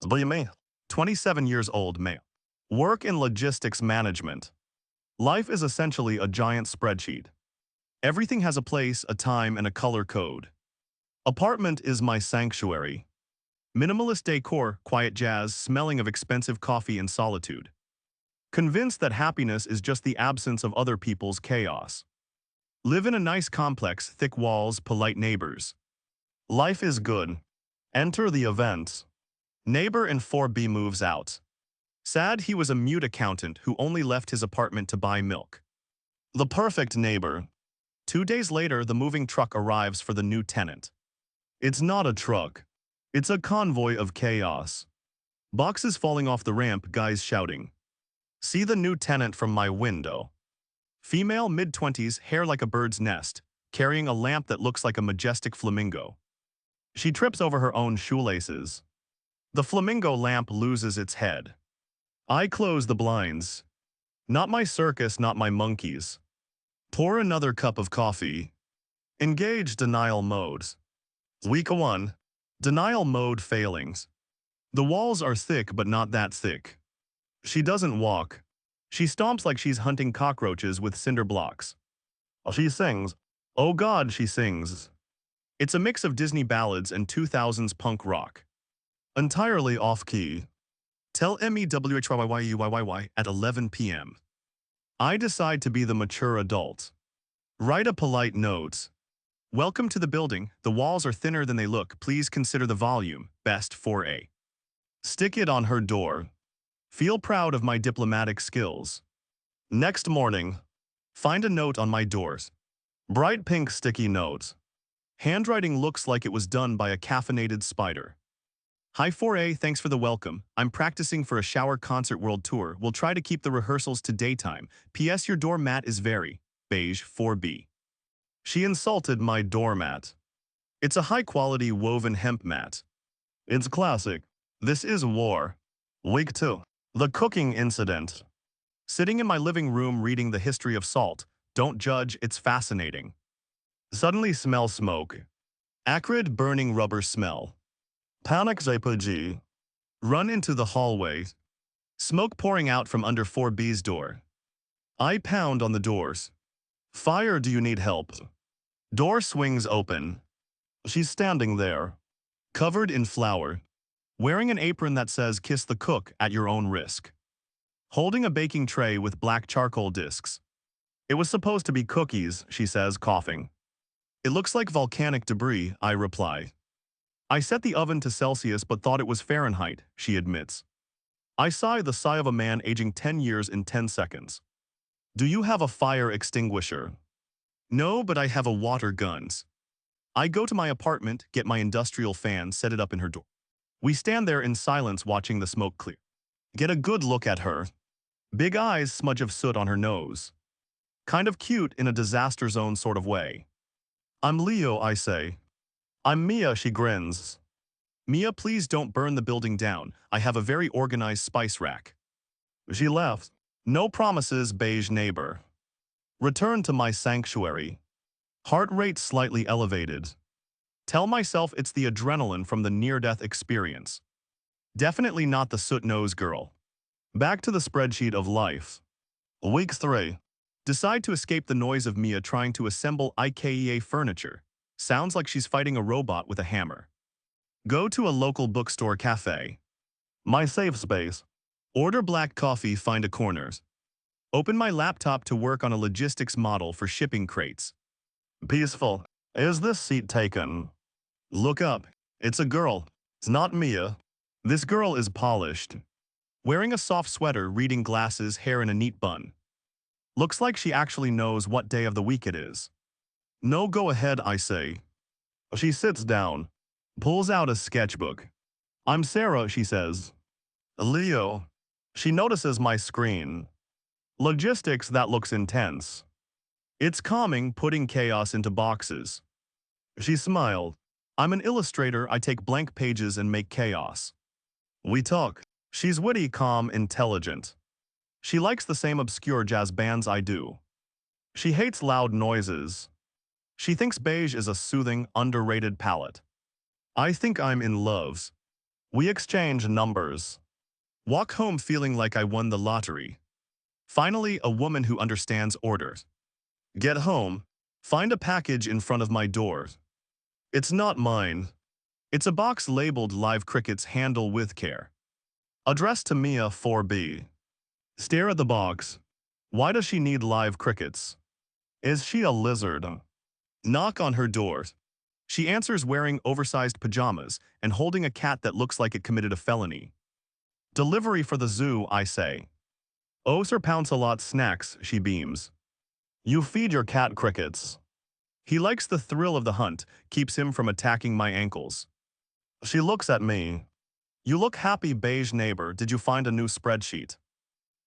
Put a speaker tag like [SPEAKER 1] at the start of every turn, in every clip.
[SPEAKER 1] Believe me, 27 years old male. Work in logistics management. Life is essentially a giant spreadsheet. Everything has a place, a time, and a color code. Apartment is my sanctuary. Minimalist decor, quiet jazz, smelling of expensive coffee and solitude. Convinced that happiness is just the absence of other people's chaos. Live in a nice complex, thick walls, polite neighbors. Life is good. Enter the event. Neighbor in 4B moves out. Sad he was a mute accountant who only left his apartment to buy milk. The perfect neighbor. 2 days later, the moving truck arrives for the new tenant. It's not a truck. It's a convoy of chaos. Boxes falling off the ramp, guys shouting. See the new tenant from my window. Female, mid-20s, hair like a bird's nest, carrying a lamp that looks like a majestic flamingo. She trips over her own shoelaces. The flamingo lamp loses its head. I close the blinds. Not my circus, not my monkeys. Pour another cup of coffee. Engage denial modes. Week 1. Denial mode failings. The walls are thick but not that thick. She doesn't walk. She stomps like she's hunting cockroaches with cinder blocks. She sings. Oh God, she sings. It's a mix of Disney ballads and 2000s punk rock. Entirely off-key. Tell MEWHYYYY at 11 p.m. I decide to be the mature adult. Write a polite note. Welcome to the building. The walls are thinner than they look. Please consider the volume. Best 4A. Stick it on her door. Feel proud of my diplomatic skills. Next morning. Find a note on my doors. Bright pink sticky note. Handwriting looks like it was done by a caffeinated spider. Hi 4A, thanks for the welcome. I'm practicing for a shower concert world tour. We'll try to keep the rehearsals to daytime. P.S. Your doormat is very beige 4B. She insulted my doormat. It's a high-quality woven hemp mat. It's classic. This is war. Week 2. The cooking incident. Sitting in my living room reading the history of salt. Don't judge, it's fascinating. Suddenly smell smoke. Acrid burning rubber smell. Panic ZPG. Run into the hallway. Smoke pouring out from under 4B's door. I pound on the doors. Fire, do you need help? Door swings open. She's standing there. Covered in flour. Wearing an apron that says kiss the cook at your own risk. Holding a baking tray with black charcoal discs. It was supposed to be cookies, she says, coughing. It looks like volcanic debris, I reply. I set the oven to Celsius but thought it was Fahrenheit, she admits. I sigh the sigh of a man aging 10 years in 10 seconds. Do you have a fire extinguisher? No, but I have a water guns. I go to my apartment, get my industrial fan, set it up in her door. We stand there in silence watching the smoke clear. Get a good look at her. Big eyes, smudge of soot on her nose. Kind of cute in a disaster zone sort of way. I'm Leo, I say. I'm Mia, she grins. Mia, please don't burn the building down. I have a very organized spice rack. She left. No promises, beige neighbor. Return to my sanctuary. Heart rate slightly elevated. Tell myself it's the adrenaline from the near-death experience. Definitely not the soot-nosed girl. Back to the spreadsheet of life. Week 3. Decide to escape the noise of Mia trying to assemble IKEA furniture. Sounds like she's fighting a robot with a hammer. Go to a local bookstore cafe. My safe space. Order black coffee, find a corners. Open my laptop to work on a logistics model for shipping crates. Peaceful. Is this seat taken? Look up. It's a girl. It's not Mia. This girl is polished. Wearing a soft sweater, reading glasses, hair in a neat bun. Looks like she actually knows what day of the week it is. No, go ahead, I say. She sits down. Pulls out a sketchbook. I'm Sarah, she says. Leo. She notices my screen. Logistics, that looks intense. It's calming, putting chaos into boxes. She smiled. I'm an illustrator, I take blank pages and make chaos. We talk. She's witty, calm, intelligent. She likes the same obscure jazz bands I do. She hates loud noises. She thinks beige is a soothing, underrated palette. I think I'm in love. We exchange numbers. Walk home feeling like I won the lottery. Finally, a woman who understands orders. Get home. Find a package in front of my door. It's not mine. It's a box labeled Live Crickets Handle with Care. Addressed to Mia 4B. Stare at the box. Why does she need live crickets? Is she a lizard? Knock on her door. She answers wearing oversized pajamas and holding a cat that looks like it committed a felony. Delivery for the zoo, I say. Oh, Sir Pounce-a-lot snacks, she beams. You feed your cat crickets. He likes the thrill of the hunt, keeps him from attacking my ankles. She looks at me. You look happy, beige neighbor. Did you find a new spreadsheet?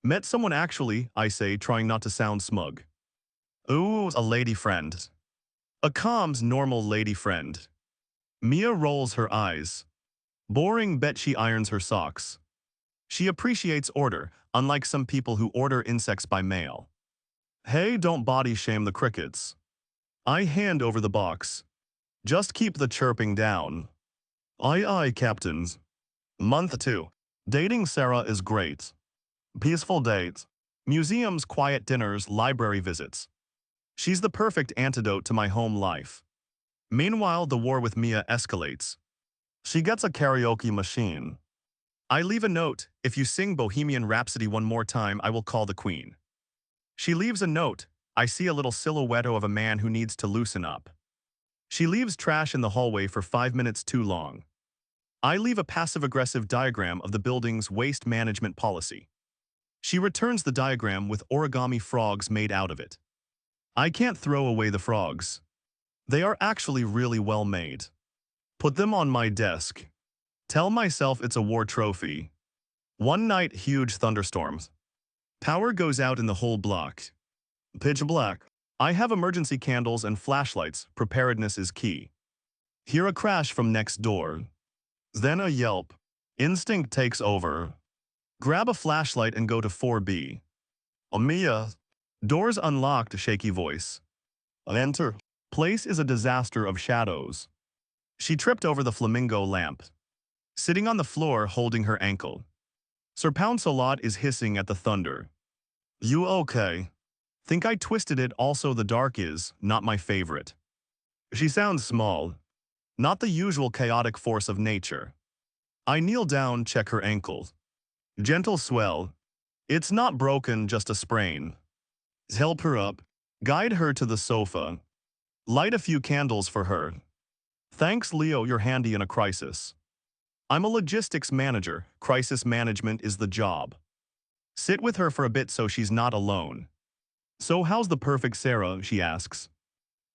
[SPEAKER 1] Met someone actually, I say, trying not to sound smug. Ooh, a lady friend. A calm's normal lady friend. Mia rolls her eyes. Boring, bet she irons her socks. She appreciates order, unlike some people who order insects by mail. Hey, don't body shame the crickets. I hand over the box. Just keep the chirping down. Aye aye, captains. Month 2. Dating Sarah is great. Peaceful dates. Museums, quiet dinners, library visits. She's the perfect antidote to my home life. Meanwhile, the war with Mia escalates. She gets a karaoke machine. I leave a note, if you sing Bohemian Rhapsody one more time, I will call the queen. She leaves a note, I see a little silhouette of a man who needs to loosen up. She leaves trash in the hallway for 5 minutes too long. I leave a passive-aggressive diagram of the building's waste management policy. She returns the diagram with origami frogs made out of it. I can't throw away the frogs. They are actually really well made. Put them on my desk. Tell myself it's a war trophy. One night, huge thunderstorms. Power goes out in the whole block. Pitch black. I have emergency candles and flashlights. Preparedness is key. Hear a crash from next door. Then a yelp. Instinct takes over. Grab a flashlight and go to 4B. Mia. Doors unlocked, shaky voice. Enter. Place is a disaster of shadows. She tripped over the flamingo lamp. Sitting on the floor holding her ankle. Sir Pounce-a-lot is hissing at the thunder. You okay? Think I twisted it. Also, the dark is not my favorite. She sounds small. Not the usual chaotic force of nature. I kneel down, check her ankle. Gentle swell. It's not broken, just a sprain. Help her up. Guide her to the sofa. Light a few candles for her. Thanks, Leo, you're handy in a crisis. I'm a logistics manager. Crisis management is the job. Sit with her for a bit so she's not alone. So how's the perfect Sarah, she asks.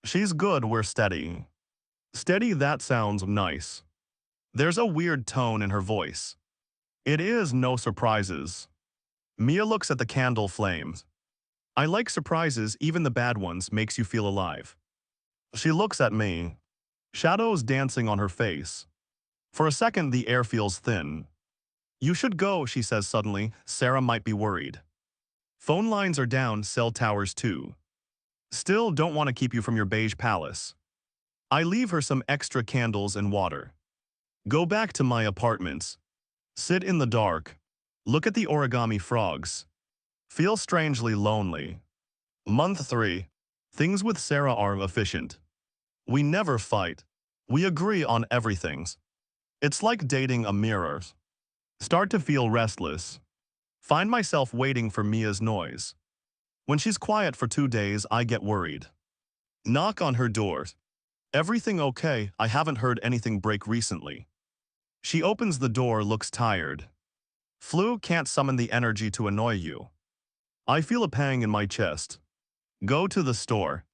[SPEAKER 1] She's good, we're steady. Steady, that sounds nice. There's a weird tone in her voice. It is no surprises. Mia looks at the candle flames. I like surprises, even the bad ones, makes you feel alive. She looks at me. Shadows dancing on her face. For a second, the air feels thin. You should go, she says suddenly. Sarah might be worried. Phone lines are down, cell towers too. Still don't want to keep you from your beige palace. I leave her some extra candles and water. Go back to my apartment. Sit in the dark. Look at the origami frogs. Feel strangely lonely. Month 3. Things with Sarah are efficient. We never fight. We agree on everything. It's like dating a mirror. Start to feel restless. Find myself waiting for Mia's noise. When she's quiet for 2 days, I get worried. Knock on her door. Everything okay? I haven't heard anything break recently. She opens the door, looks tired. Flu can't summon the energy to annoy you. I feel a pang in my chest. Go to the store.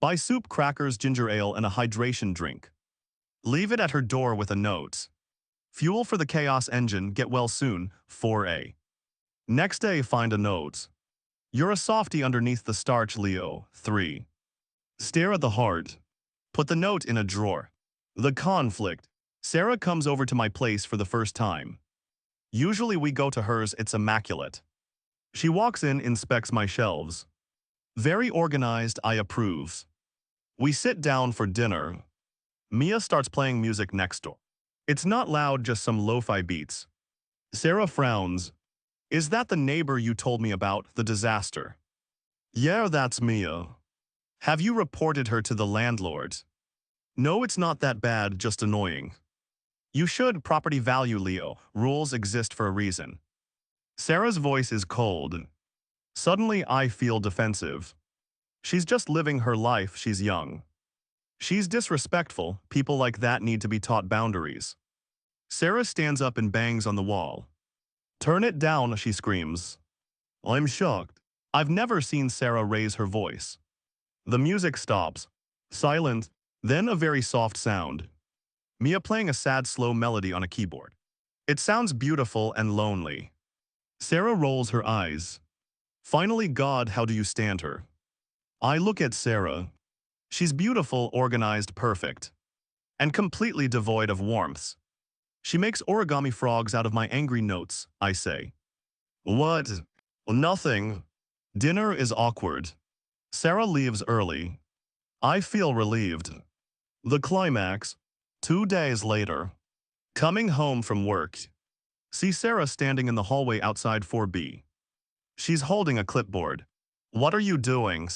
[SPEAKER 1] Buy soup, crackers, ginger ale, and a hydration drink. Leave it at her door with a note. Fuel for the chaos engine, get well soon, 4A. Next day, find a note. You're a softie underneath the starch, Leo, 3. Stare at the heart. Put the note in a drawer. The conflict. Sarah comes over to my place for the first time. Usually we go to hers, it's immaculate. She walks in, inspects my shelves. Very organized, I approve. We sit down for dinner. Mia starts playing music next door. It's not loud, just some lo-fi beats. Sarah frowns. Is that the neighbor you told me about, the disaster? Yeah, that's Mia. Have you reported her to the landlord? No, it's not that bad, just annoying. You should. Property value, Leo. Rules exist for a reason. Sarah's voice is cold. Suddenly, I feel defensive. She's just living her life, she's young. She's disrespectful. People like that need to be taught boundaries. Sarah stands up and bangs on the wall. Turn it down, she screams. I'm shocked. I've never seen Sarah raise her voice. The music stops. Silent, then a very soft sound. Mia playing a sad, slow melody on a keyboard. It sounds beautiful and lonely. Sarah rolls her eyes. Finally, God, how do you stand her? I look at Sarah. She's beautiful, organized, perfect. And completely devoid of warmth. She makes origami frogs out of my angry notes, I say. What? Nothing. Dinner is awkward. Sarah leaves early. I feel relieved. The climax. 2 days later. Coming home from work. See Sarah standing in the hallway outside 4B. She's holding a clipboard. What are you doing?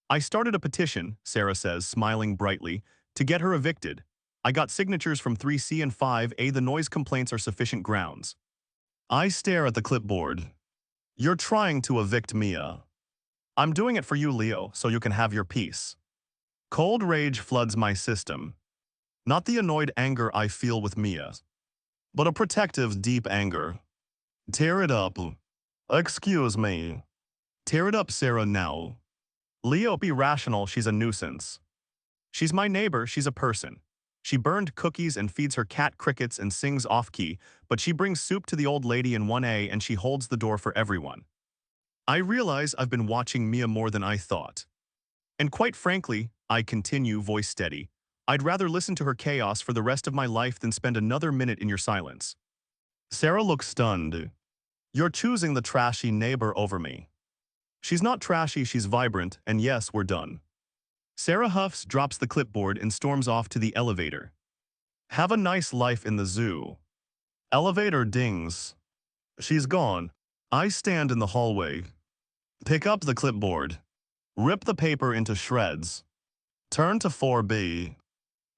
[SPEAKER 1] I started a petition, Sarah says, smiling brightly, to get her evicted. I got signatures from 3C and 5A. The noise complaints are sufficient grounds. I stare at the clipboard. You're trying to evict Mia. I'm doing it for you, Leo, so you can have your peace. Cold rage floods my system. Not the annoyed anger I feel with Mia, but a protective, deep anger. Tear it up. Excuse me. Tear it up, Sarah, now. Leo, be rational, she's a nuisance. She's my neighbor, she's a person. She burned cookies and feeds her cat crickets and sings off-key, but she brings soup to the old lady in 1A and she holds the door for everyone. I realize I've been watching Mia more than I thought. And quite frankly, I continue, voice steady. I'd rather listen to her chaos for the rest of my life than spend another minute in your silence. Sarah looks stunned. You're choosing the trashy neighbor over me. She's not trashy, she's vibrant, and yes, we're done. Sarah huffs, drops the clipboard, and storms off to the elevator. Have a nice life in the zoo. Elevator dings. She's gone. I stand in the hallway. Pick up the clipboard. Rip the paper into shreds. Turn to 4B.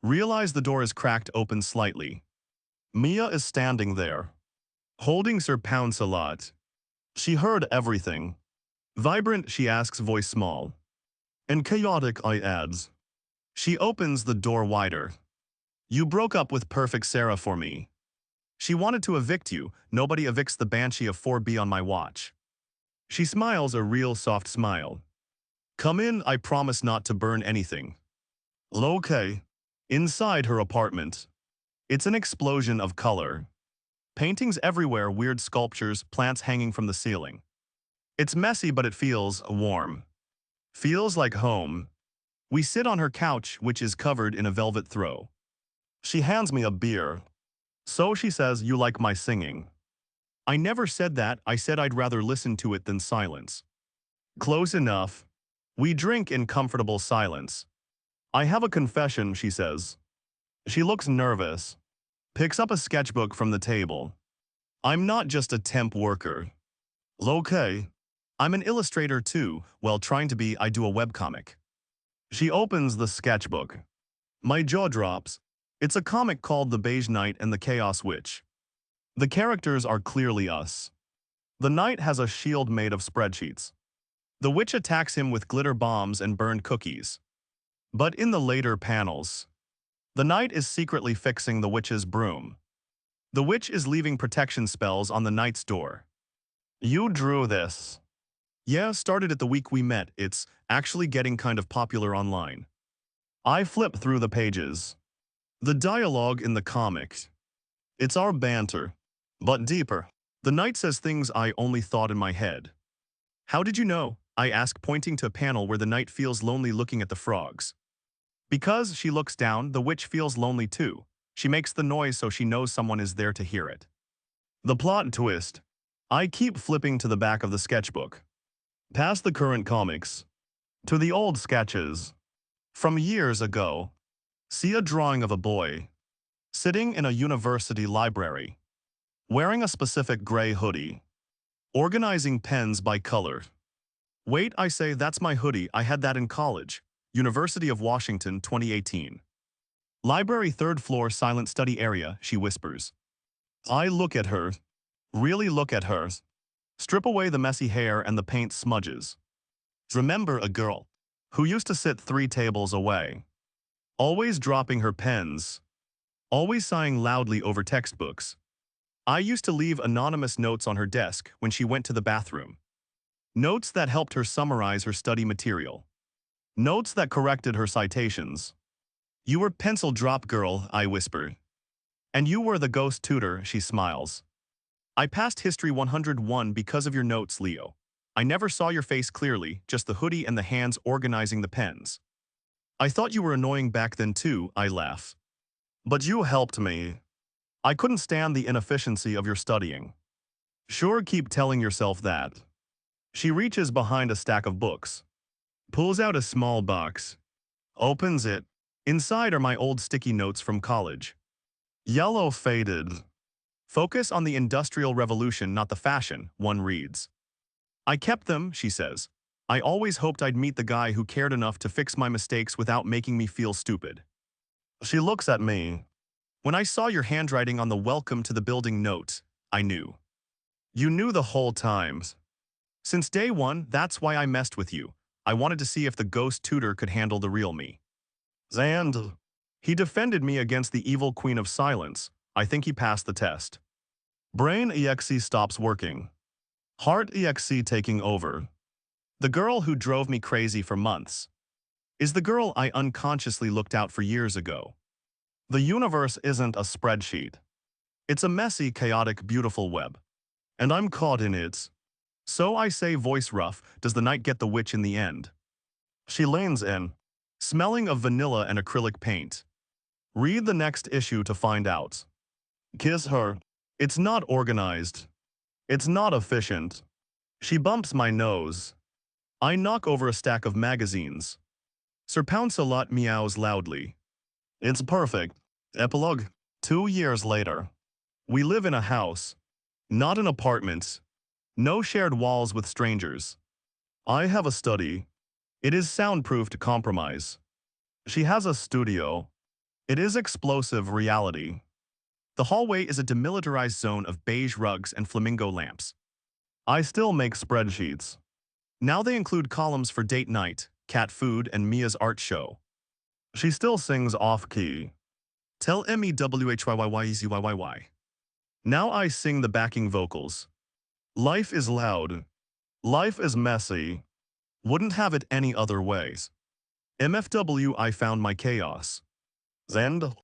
[SPEAKER 1] Realize the door is cracked open slightly. Mia is standing there, holding Sir Pound Salad. She heard everything. Vibrant, she asks, voice small. And chaotic, I adds. She opens the door wider. You broke up with perfect Sarah for me. She wanted to evict you. Nobody evicts the banshee of 4B on my watch. She smiles, a real soft smile. Come in, I promise not to burn anything. Okay. Inside her apartment. It's an explosion of color. Paintings everywhere, weird sculptures, plants hanging from the ceiling. It's messy, but it feels warm. Feels like home. We sit on her couch, which is covered in a velvet throw. She hands me a beer. So she says, you like my singing. I never said that, I said I'd rather listen to it than silence. Close enough. We drink in comfortable silence. I have a confession, she says. She looks nervous. Picks up a sketchbook from the table. I'm not just a temp worker. Okay. I'm an illustrator too. Well, trying to be, I do a webcomic. She opens the sketchbook. My jaw drops. It's a comic called The Beige Knight and the Chaos Witch. The characters are clearly us. The knight has a shield made of spreadsheets. The witch attacks him with glitter bombs and burned cookies. But in the later panels, the knight is secretly fixing the witch's broom. The witch is leaving protection spells on the knight's door. You drew this. Yeah, started it the week we met. It's actually getting kind of popular online. I flip through the pages. The dialogue in the comic. It's our banter, but deeper. The knight says things I only thought in my head. How did you know? I ask, pointing to a panel where the knight feels lonely looking at the frogs. Because she looks down, the witch feels lonely too. She makes the noise so she knows someone is there to hear it. The plot twist. I keep flipping to the back of the sketchbook. Past the current comics. To the old sketches. From years ago. See a drawing of a boy. Sitting in a university library. Wearing a specific gray hoodie. Organizing pens by color. Wait, I say, that's my hoodie. I had that in college. University of Washington, 2018. Library third floor silent study area, she whispers. I look at her. Really look at her. Strip away the messy hair and the paint smudges. Remember a girl who used to sit 3 tables away. Always dropping her pens. Always sighing loudly over textbooks. I used to leave anonymous notes on her desk when she went to the bathroom. Notes that helped her summarize her study material. Notes that corrected her citations. You were pencil drop girl, I whisper. And you were the ghost tutor, she smiles. I passed History 101 because of your notes, Leo. I never saw your face clearly, just the hoodie and the hands organizing the pens. I thought you were annoying back then too, I laugh. But you helped me. I couldn't stand the inefficiency of your studying. Sure, keep telling yourself that. She reaches behind a stack of books. Pulls out a small box. Opens it. Inside are my old sticky notes from college. Yellow faded. Focus on the Industrial Revolution, not the fashion, one reads. I kept them, she says. I always hoped I'd meet the guy who cared enough to fix my mistakes without making me feel stupid. She looks at me. When I saw your handwriting on the welcome to the building note, I knew. You knew the whole time. Since day one, that's why I messed with you. I wanted to see if the ghost tutor could handle the real me. And he defended me against the evil queen of silence. I think he passed the test. Brain EXE stops working. Heart EXE taking over. The girl who drove me crazy for months is the girl I unconsciously looked out for years ago. The universe isn't a spreadsheet. It's a messy, chaotic, beautiful web. And I'm caught in it. So I say, voice rough, does the night get the witch in the end? She leans in, smelling of vanilla and acrylic paint. Read the next issue to find out. Kiss her. It's not organized. It's not efficient. She bumps my nose. I knock over a stack of magazines. Sir Pouncelot meows loudly. It's perfect. Epilogue. 2 years later. We live in a house. Not an apartment. No shared walls with strangers. I have a study. It is soundproof to compromise. She has a studio. It is explosive reality. The hallway is a demilitarized zone of beige rugs and flamingo lamps. I still make spreadsheets. Now they include columns for date night, cat food, and Mia's art show. She still sings off-key. Tell MEWHYYYEZYYY. Now I sing the backing vocals. Life is loud. Life is messy. Wouldn't have it any other ways. MFW, I found my chaos. Zend.